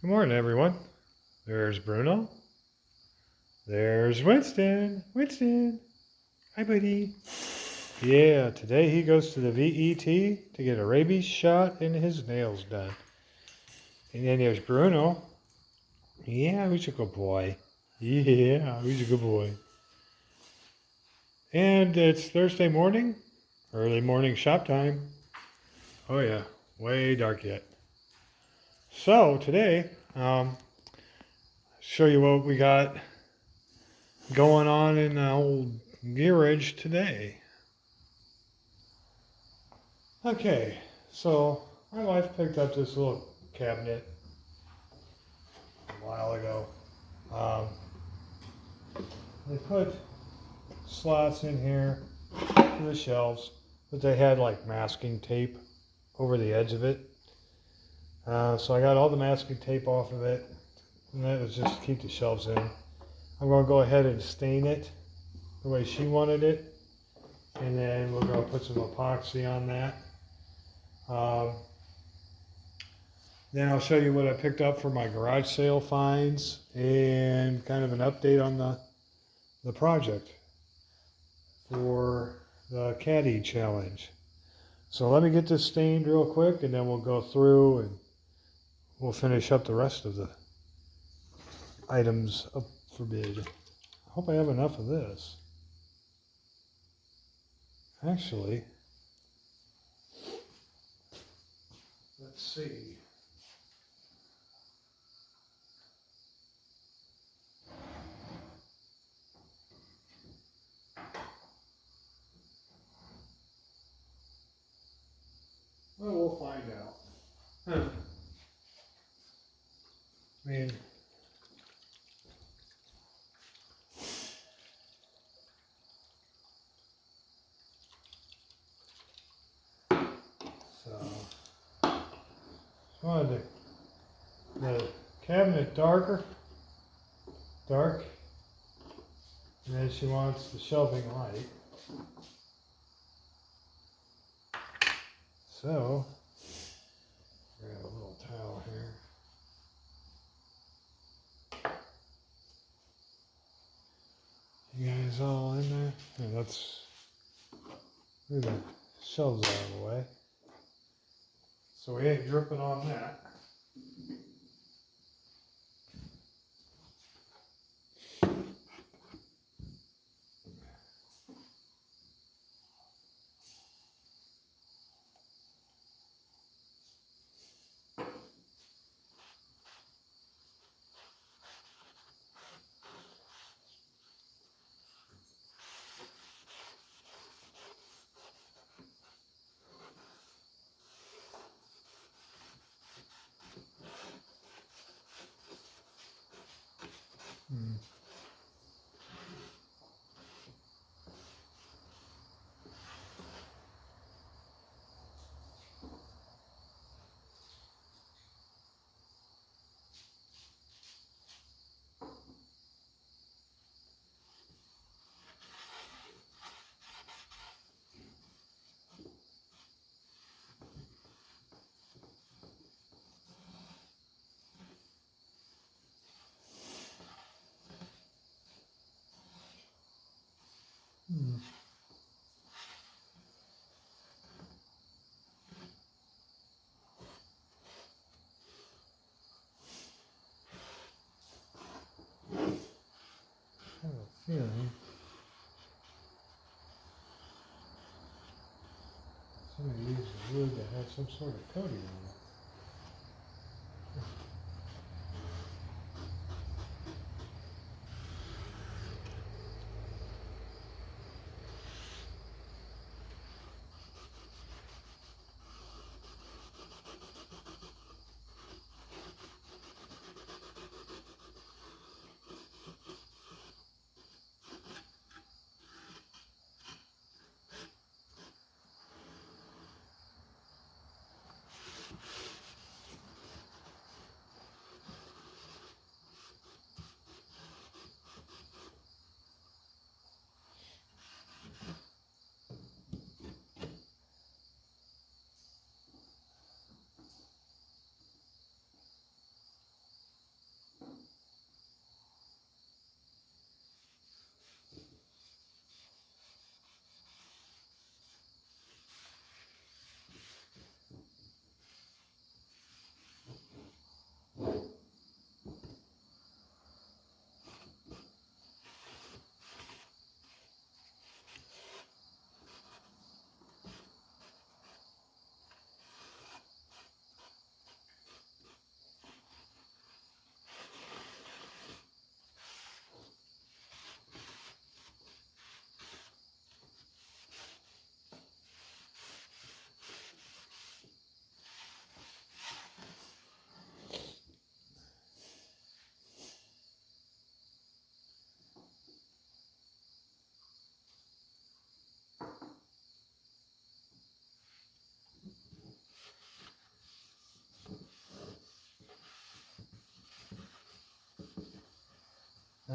Good morning, everyone. There's Bruno. There's Winston. Winston. Hi, buddy. Yeah, today he goes to the VET to get a rabies shot and his nails done. And then there's Bruno. Yeah, he's a good boy. Yeah, he's a good boy. And it's Thursday morning, early morning shop time. Oh, yeah, way dark yet. So today, show you what we got going on in the old garage today. Okay, so my wife picked up this little cabinet a while ago. Um, they put slots in here for the shelves, but they had like masking tape over the edge of it. So I got all the masking tape off of it, and that was just to keep the shelves in. I'm going to go ahead and stain it the way she wanted it, and then we're going to put some epoxy on that. Then I'll show you what I picked up for my garage sale finds and kind of an update on the project for the Caddy Challenge. So let me get this stained real quick and then we'll go through and we'll finish up the rest of the items up for bid. I hope I have enough of this. Actually, let's see. Well, we'll find out. I mean, so I wanted the cabinet dark, and then she wants the shelving light. So, grab a little towel here. You guys all in there? Yeah, let's move the shelves out of the way. So we ain't dripping on that. Hmm. Hmm. I have a feeling somebody uses wood that has some sort of coating on it.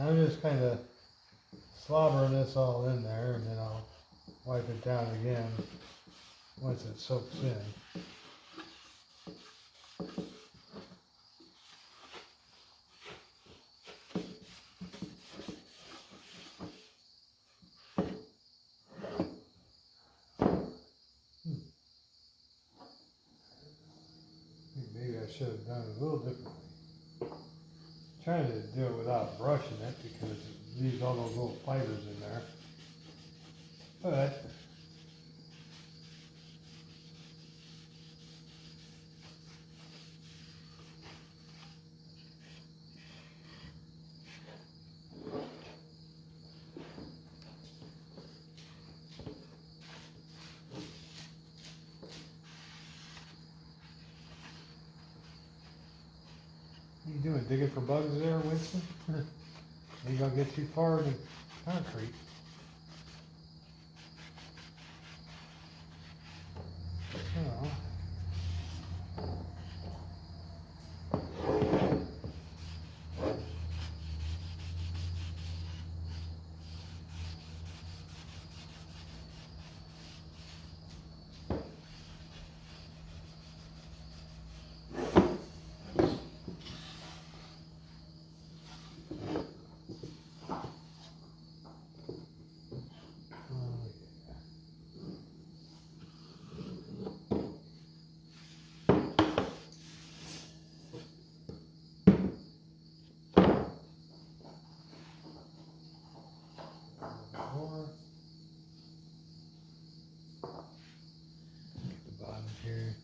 I'm just kind of slobbering this all in there, and then I'll wipe it down again once it soaks in. Maybe I should have done it a little differently. Trying to do it without brushing it because it leaves all those little fibers in there. But what are you doing? Digging for bugs there, Winston? You gonna get too far in the concrete. Oh. More. Get the bottom here.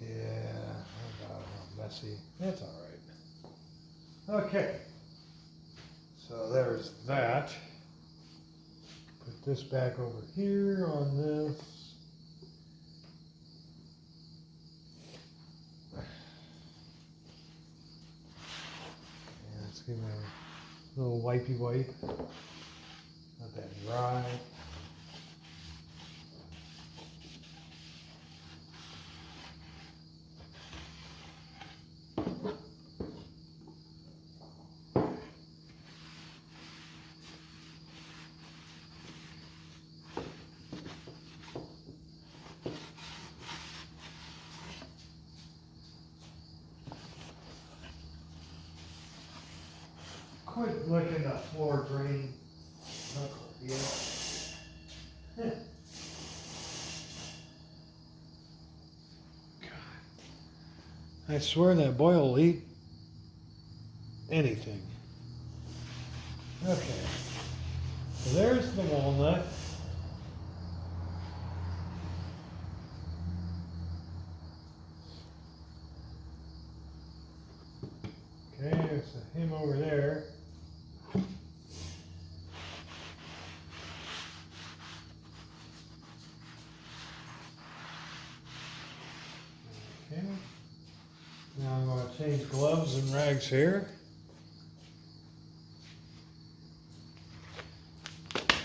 Yeah, I got it all messy. That's all right. Okay. So there's that. Put this back over here on this. And let's give it a little wipey wipe. Let that dry. Quit licking the floor drain. Knuckle, yeah. God. I swear that boy will eat anything. Okay. So there's the walnut. Okay, there's him over there. Okay. Now I'm going to change gloves and rags here.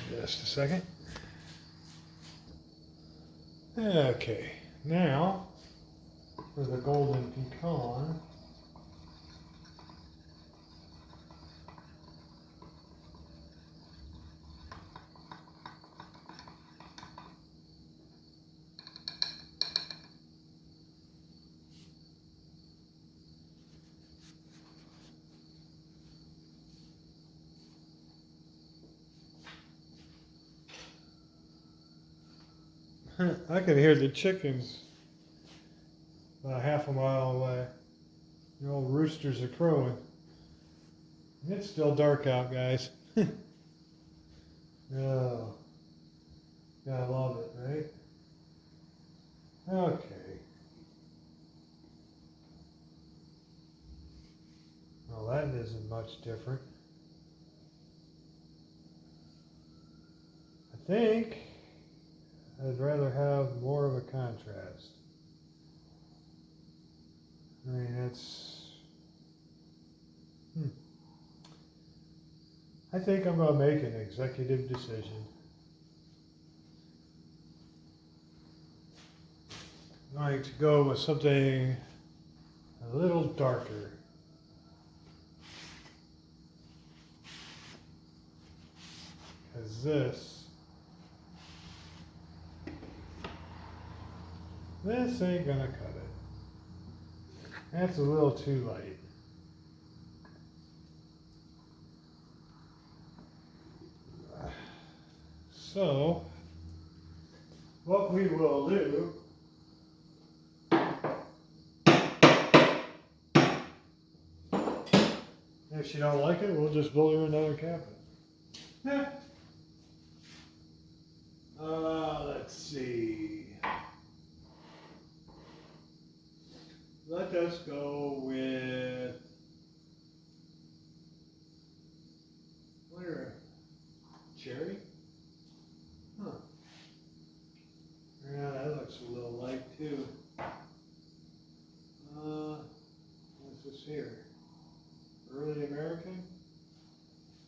Just a second. Okay, now for the golden pecan. I can hear the chickens about half a mile away. The old roosters are crowing. It's still dark out, guys. Oh, gotta love it, right? Okay. Well, that isn't much different. I think I'd rather have more of a contrast. I mean, it's I think I'm going to make an executive decision. I'm going to go with something a little darker. Because this ain't going to cut it. That's a little too light. So, what we will do, if she don't like it, we'll just build her another cabinet. Let's see. Let us go with, where? Cherry? Huh. Yeah, that looks a little light too. What's this here? Early American?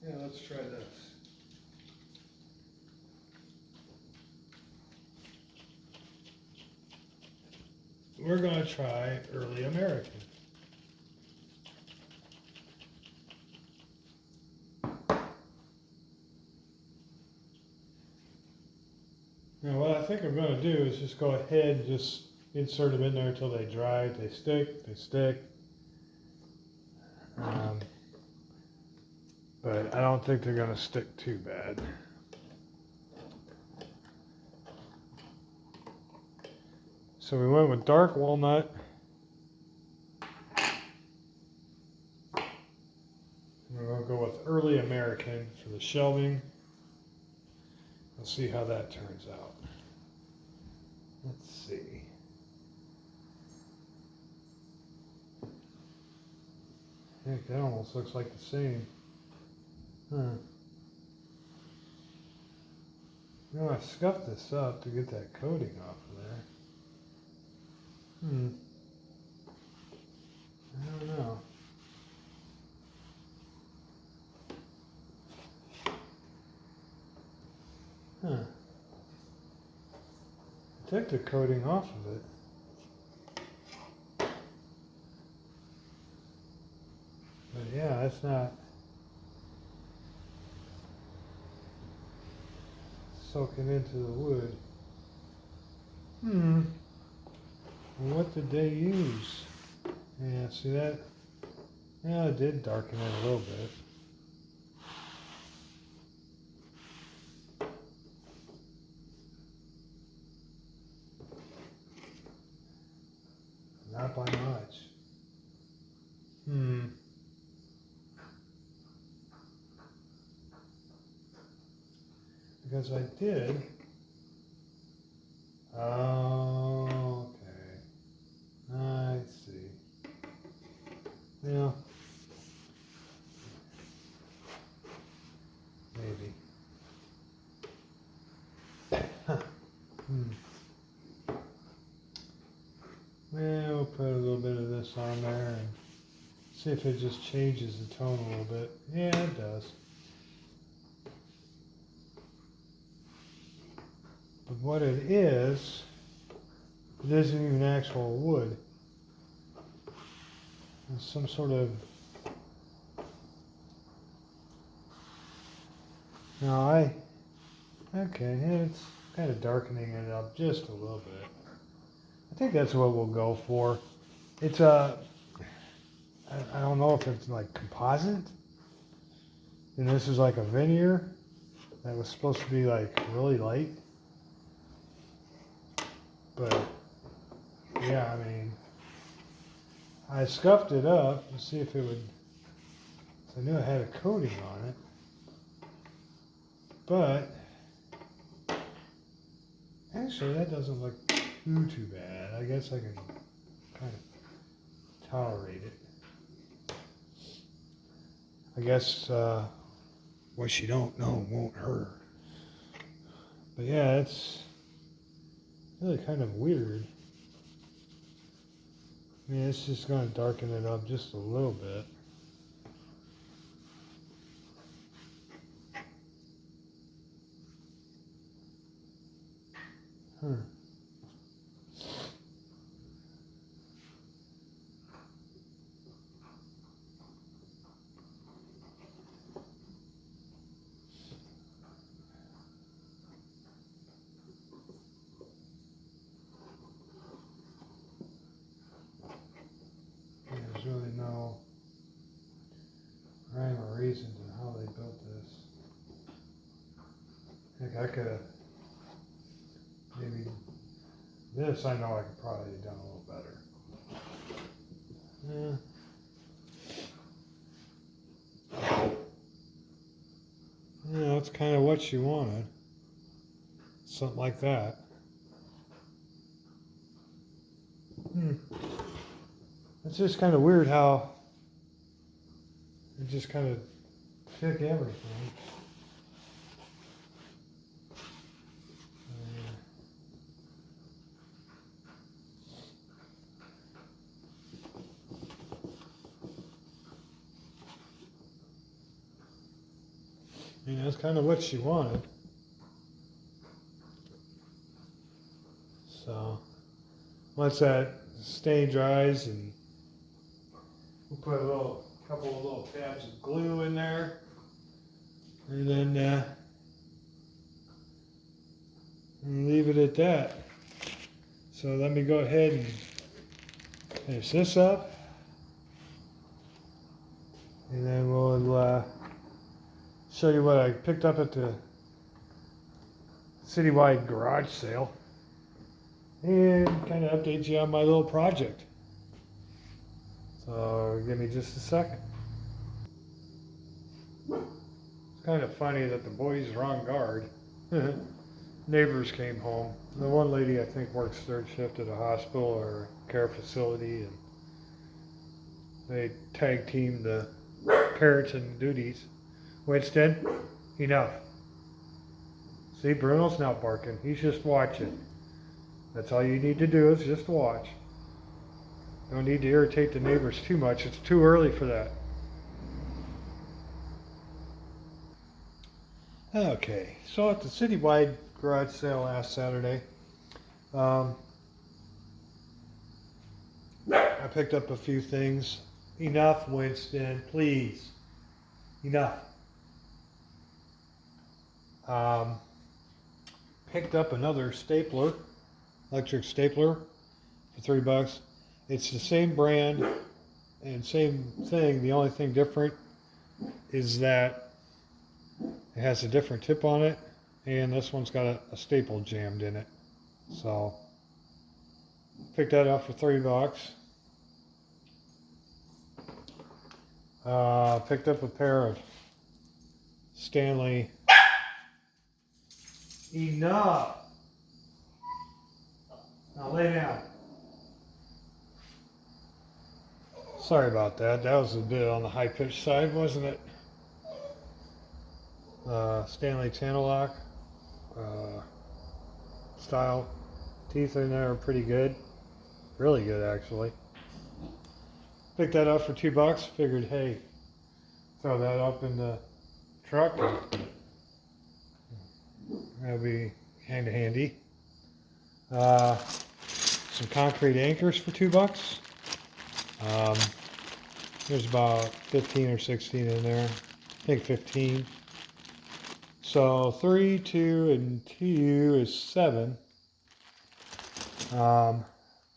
Yeah, let's try this. We're going to try Early American. Now what I think I'm going to do is just go ahead and just insert them in there until they dry. If they stick, they stick. But I don't think they're going to stick too bad. So we went with dark walnut. We're going to go with Early American for the shelving. We'll see how that turns out. Let's see. Heck, that almost looks like the same. Huh. You know, I scuffed this up to get that coating off of there. I don't know. Huh. I took the coating off of it. But yeah, that's not soaking into the wood. What did they use? Yeah, see that? Yeah, it did darken it a little bit. Not by much. Because I did. Oh, okay. I see. Yeah. Maybe. Well, we'll put a little bit of this on there and see if it just changes the tone a little bit. Yeah, it does. But what it isn't even actual wood. It's some sort of... No, okay, it's kind of darkening it up just a little bit. I think that's what we'll go for. It's I don't know if it's like composite. And this is like a veneer that was supposed to be like really light. But yeah, I mean, I scuffed it up to see if it would, I knew I had a coating on it. But actually that doesn't look too bad. I guess I can kind of tolerate it. I guess what you don't know won't hurt. But yeah, it's really kind of weird. I mean, it's just going to darken it up just a little bit. Hmm. There's really no rhyme or reason to how they built this. Heck, I could have maybe this. I know I could probably have done a little better. Yeah, that's kind of what she wanted. Something like that. It's just kind of weird how it just kind of took everything. That's kind of what she wanted. So once that stain dries, and we'll put a couple of little tabs of glue in there, and then leave it at that. So let me go ahead and finish this up, and then we'll show you what I picked up at the citywide garage sale, and kind of update you on my little project. So give me just a second. It's kind of funny that the boys are on guard. Neighbors came home. The one lady I think works third shift at a hospital or care facility, and they tag team the parents and duties. Winston, enough. See, Bruno's not barking. He's just watching. That's all you need to do is just watch. Don't need to irritate the neighbors too much. It's too early for that. Okay, so at the citywide garage sale last Saturday, I picked up a few things. Enough, Winston, please. Enough. Picked up another stapler, electric stapler, for $3. It's the same brand and same thing. The only thing different is that it has a different tip on it, and this one's got a staple jammed in it. So picked that up for $3. Picked up a pair of Stanley. Enough. Now lay down. Sorry about that. That was a bit on the high-pitched side, wasn't it? Stanley channel lock style teeth in there are pretty good. Really good, actually. Picked that up for $2. Figured, hey, throw that up in the truck. That'll be kind of handy. Some concrete anchors for $2. There's about 15 or 16 in there. I think 15. So 3, 2, and 2 is 7.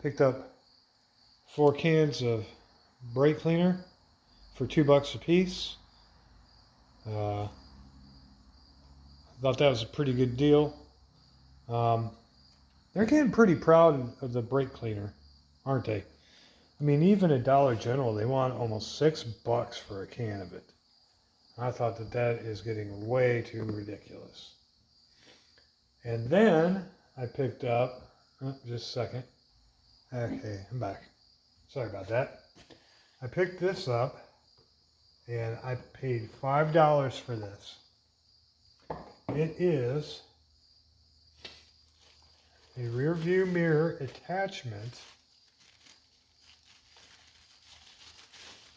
Picked up 4 cans of brake cleaner for $2 a piece. Thought that was a pretty good deal. They're getting pretty proud of the brake cleaner, aren't they? I mean, even at Dollar General, they want almost $6 for a can of it. I thought that is getting way too ridiculous. And then I picked up, just a second. Okay, I'm back. Sorry about that. I picked this up, and I paid $5 for this. It is a rear view mirror attachment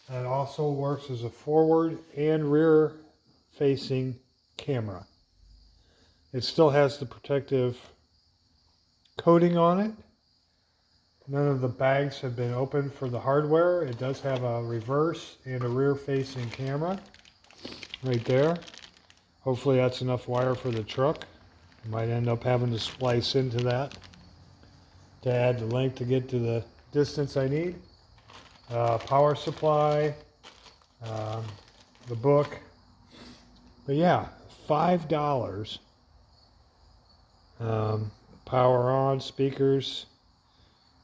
that also works as a forward and rear facing camera. It still has the protective coating on it. None of the bags have been opened for the hardware. It does have a reverse and a rear facing camera right there. Hopefully that's enough wire for the truck. I might end up having to splice into that to add the length to get to the distance I need. Power supply, the book. But yeah, $5. Power on, speakers,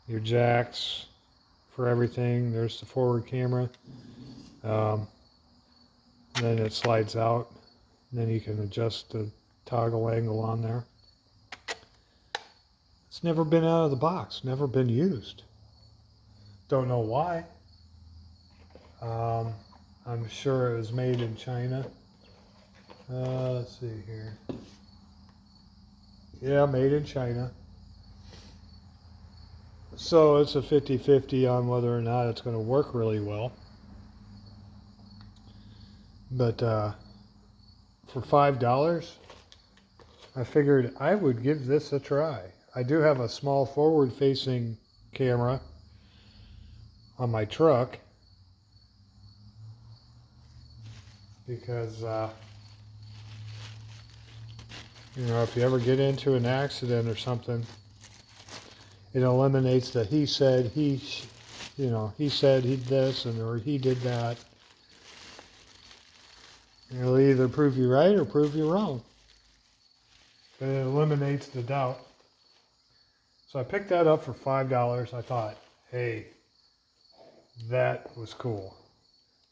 your jacks for everything. There's the forward camera. Then it slides out. Then you can adjust the toggle angle on there. It's never been out of the box, never been used. Don't know why. I'm sure it was made in China. Let's see here. Yeah, made in China. So it's a 50-50 on whether or not it's going to work really well. But for $5, I figured I would give this a try. I do have a small forward-facing camera on my truck because you know, if you ever get into an accident or something, it eliminates the he said, he said he this and or he did that. It'll either prove you right or prove you wrong. But it eliminates the doubt. So I picked that up for $5. I thought, hey, that was cool.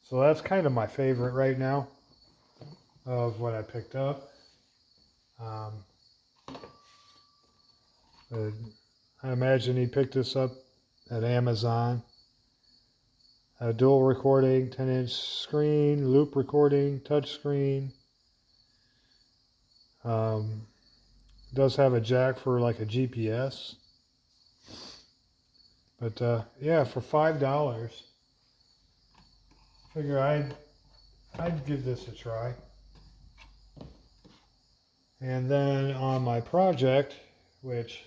So that's kind of my favorite right now of what I picked up. I imagine he picked this up at Amazon. A dual recording, 10-inch screen, loop recording, touch screen. Does have a jack for like a GPS. But yeah, for $5, figure I'd give this a try. And then on my project, which,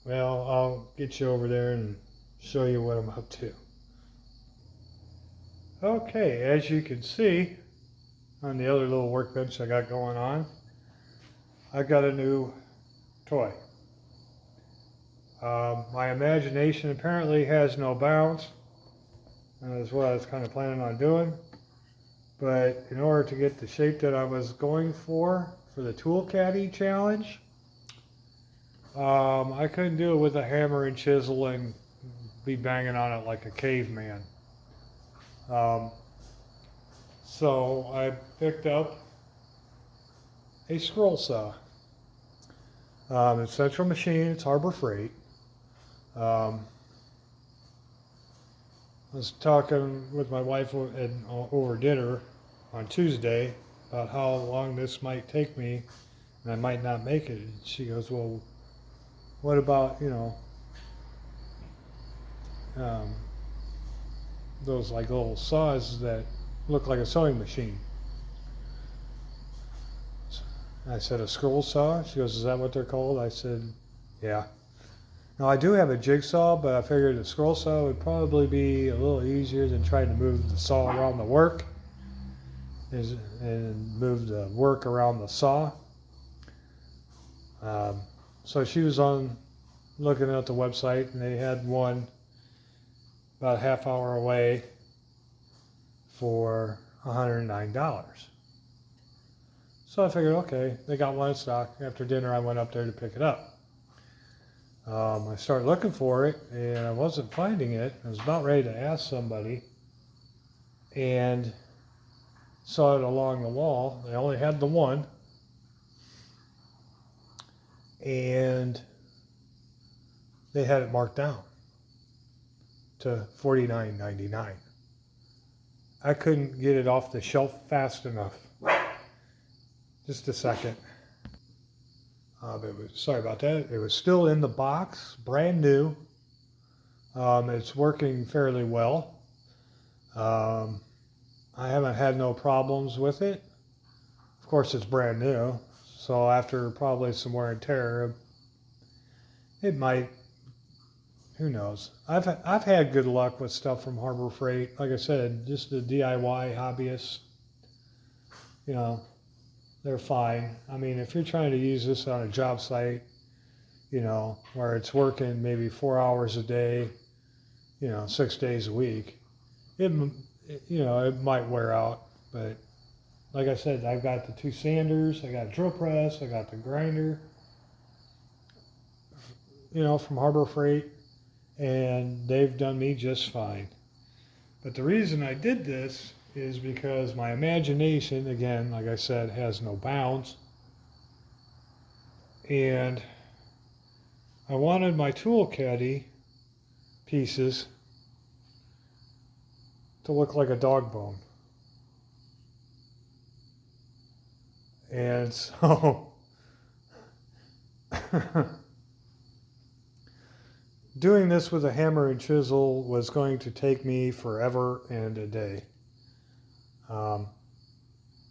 well, I'll get you over there and show you what I'm up to. Okay, as you can see on the other little workbench I got going on, I got a new toy. My imagination apparently has no bounds, and that's what I was kind of planning on doing. But in order to get the shape that I was going for the Tool Caddy challenge, I couldn't do it with a hammer and chisel and be banging on it like a caveman. So I picked up a scroll saw. It's Central Machine, it's Harbor Freight. I was talking with my wife over dinner on Tuesday about how long this might take me, and I might not make it. And she goes, well, what about, those like little saws that look like a sewing machine? I said, a scroll saw? She goes, is that what they're called? I said, yeah. Now, I do have a jigsaw, but I figured a scroll saw would probably be a little easier than trying to move the saw around the work and move the work around the saw. So she was looking at the website, and they had one about a half hour away for $109. So I figured, okay, they got one in stock. After dinner, I went up there to pick it up. I started looking for it, and I wasn't finding it. I was about ready to ask somebody, and saw it along the wall. They only had the one, and they had it marked down to $49.99. I couldn't get it off the shelf fast enough. Just a second. Sorry about that. It was still in the box, brand new. It's working fairly well. I haven't had no problems with it. Of course, it's brand new, So after probably some wear and tear, it might, who knows. I've had good luck with stuff from Harbor Freight. Like I said, just the DIY hobbyists, you know, they're fine. I mean, if you're trying to use this on a job site, you know, where it's working maybe 4 hours a day, you know, 6 days a week, you know, it might wear out. But like I said, I've got the 2 sanders, I got a drill press, I got the grinder, you know, from Harbor Freight, and they've done me just fine. But the reason I did this is because my imagination, again, like I said, has no bounds. And I wanted my tool caddy pieces to look like a dog bone. And so doing this with a hammer and chisel was going to take me forever and a day. And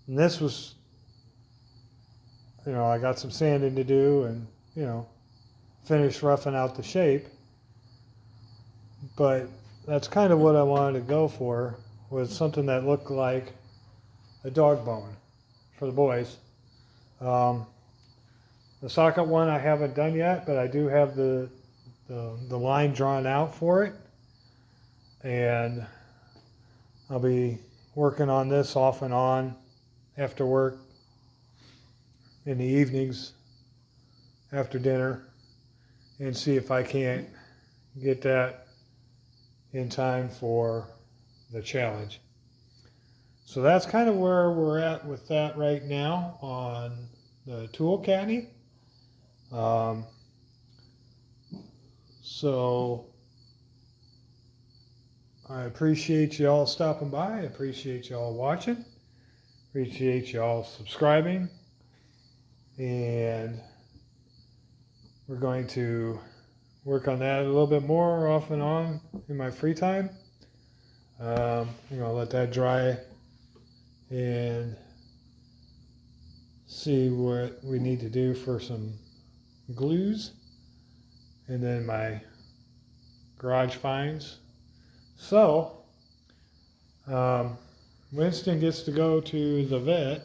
this was, you know, I got some sanding to do and, you know, finish roughing out the shape. But that's kind of what I wanted to go for, was something that looked like a dog bone for the boys. The socket one I haven't done yet, but I do have the line drawn out for it. And I'll be working on this off and on after work, in the evenings, after dinner, and see if I can't get that in time for the challenge. So that's kind of where we're at with that right now on the tool caddy. So I appreciate y'all stopping by. I appreciate y'all watching. Appreciate y'all subscribing. And we're going to work on that a little bit more off and on in my free time. I'm going to let that dry and see what we need to do for some glues, and then my garage finds. So Winston gets to go to the vet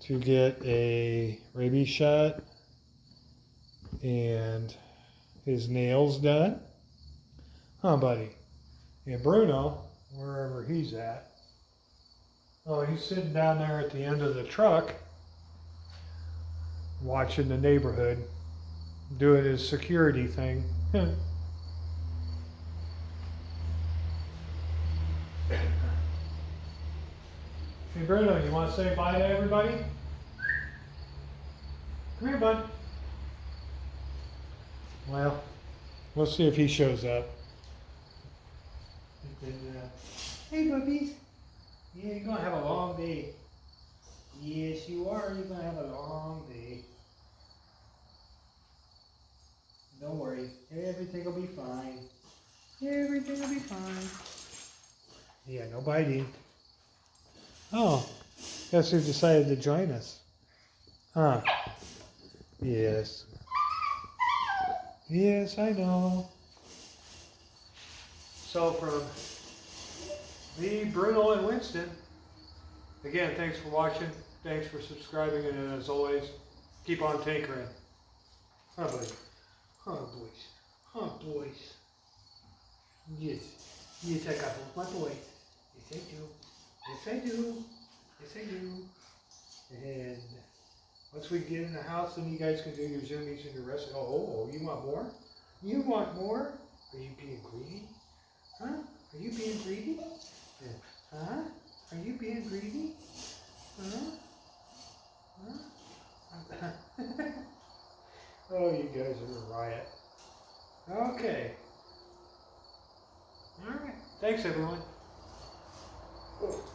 to get a rabies shot and his nails done. Huh, buddy? And Bruno, wherever he's at, oh, he's sitting down there at the end of the truck watching the neighborhood, doing his security thing. Hey Bruno, you want to say bye to everybody? Come here, bud. Well, we'll see if he shows up. Hey, puppies. Yeah, you're going to have a long day. Yes, you are. You're going to have a long day. Don't worry. Everything will be fine. Everything will be fine. Yeah, no biting. Oh, guess who decided to join us? Huh? Yes. Yes, I know. So from me, Bruno, and Winston, again, thanks for watching. Thanks for subscribing. And as always, keep on tinkering. Huh, buddy? Huh, boys? Huh, boys? Yes. Yes, I got both my boys. Yes, I do. Yes, I do. Yes, I do. And once we get in the house, then you guys can do your zoomies and your rest. Oh, you want more? You want more? Are you being greedy? Huh? Are you being greedy? Huh? Are you being greedy? Huh? Huh? Oh, you guys are a riot. Okay. All right. Thanks, everyone. Oh.